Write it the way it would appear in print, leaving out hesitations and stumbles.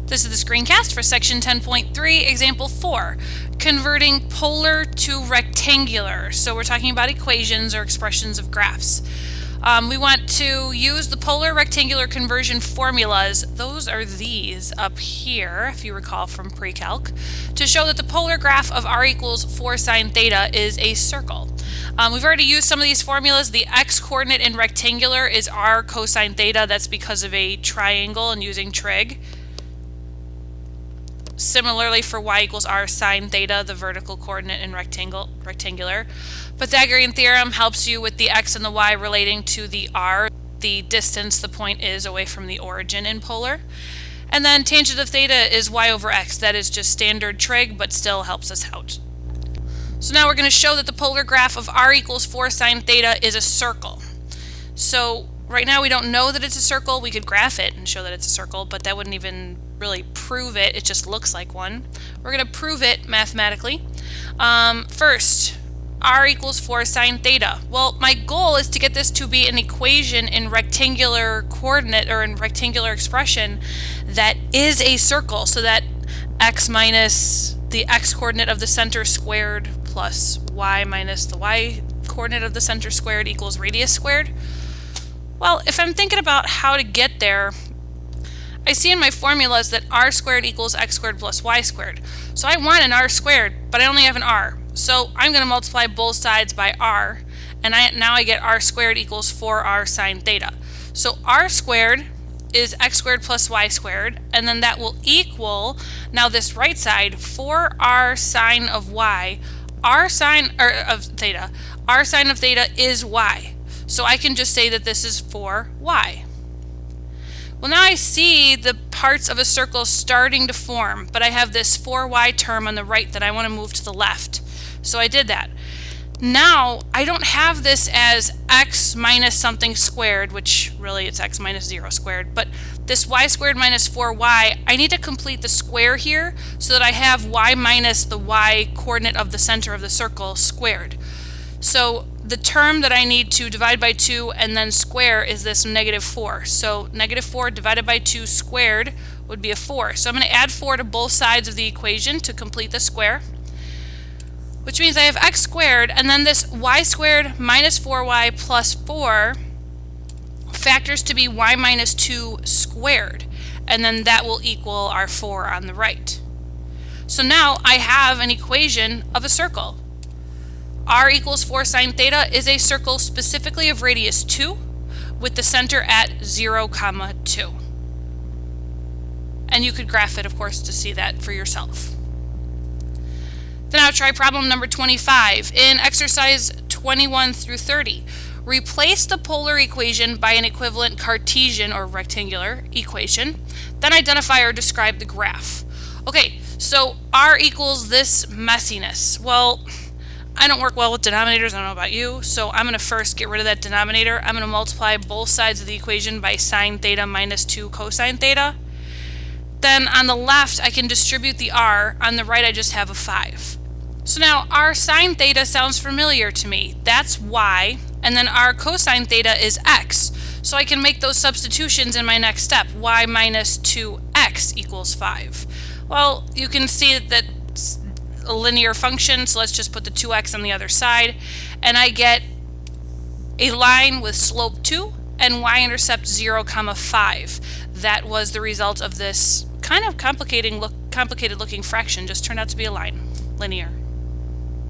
This is the screencast for section 10.3, example 4, converting polar to rectangular. So we're talking about equations or expressions of graphs. We want to use the polar rectangular conversion formulas. Those are these up here, if you recall from pre-calc, to show that the polar graph of r equals 4 sine theta is a circle. We've already used some of these formulas. The x-coordinate in rectangular is r cosine theta. That's because of a triangle and using trig. Similarly, for y equals r sine theta, the vertical coordinate in rectangular. Pythagorean theorem helps you with the x and the y relating to the r, the distance the point is away from the origin in polar. And then tangent of theta is y over x. That is just standard trig, but still helps us out. So now we're going to show that the polar graph of r equals 4 sine theta is a circle. So right now we don't know that it's a circle. We could graph it and show that it's a circle, but that wouldn't even really prove it. It just looks like one. We're going to prove it mathematically. First, r equals 4 sine theta. Well, my goal is to get this to be an equation in rectangular coordinate or in rectangular expression that is a circle, so that x minus the x coordinate of the center squared plus y minus the y coordinate of the center squared equals radius squared. Well, if I'm thinking about how to get there, I see in my formulas that r squared equals x squared plus y squared. So I want an r squared, but I only have an r. So I'm going to multiply both sides by r, and now I get r squared equals 4r sine theta. So r squared is x squared plus y squared, and then that will equal, now this right side, 4r sine of y, r sine of theta is y. So I can just say that this is 4y. Well, now I see the parts of a circle starting to form, but I have this 4y term on the right that I want to move to the left. So I did that. Now, I don't have this as x minus something squared, which really it's x minus 0 squared, but this y squared minus 4y, I need to complete the square here so that I have y minus the y coordinate of the center of the circle squared. So the term that I need to divide by 2 and then square is this negative 4. So negative 4 divided by 2 squared would be a 4. So I'm going to add 4 to both sides of the equation to complete the square, which means I have x squared, and then this y squared minus 4y plus 4 factors to be y minus 2 squared, and then that will equal our 4 on the right. So now I have an equation of a circle. r equals 4 sine theta is a circle specifically of radius 2 with the center at 0, 2. And you could graph it, of course, to see that for yourself. Then now try problem number 25. In exercise 21 through 30, replace the polar equation by an equivalent Cartesian or rectangular equation. Then identify or describe the graph. Okay, so r equals this messiness. Well, I don't work well with denominators, I don't know about you, so I'm going to first get rid of that denominator. I'm going to multiply both sides of the equation by sine theta minus 2 cosine theta. Then on the left, I can distribute the r. On the right, I just have a 5. So now r sine theta sounds familiar to me. That's y, and then r cosine theta is x. So I can make those substitutions in my next step. Y minus 2x equals 5. Well, you can see that a linear function, so let's just put the 2x on the other side, and I get a line with slope 2 and y-intercept 0, 5. That was the result of this kind of complicated looking fraction. Just turned out to be a line, linear.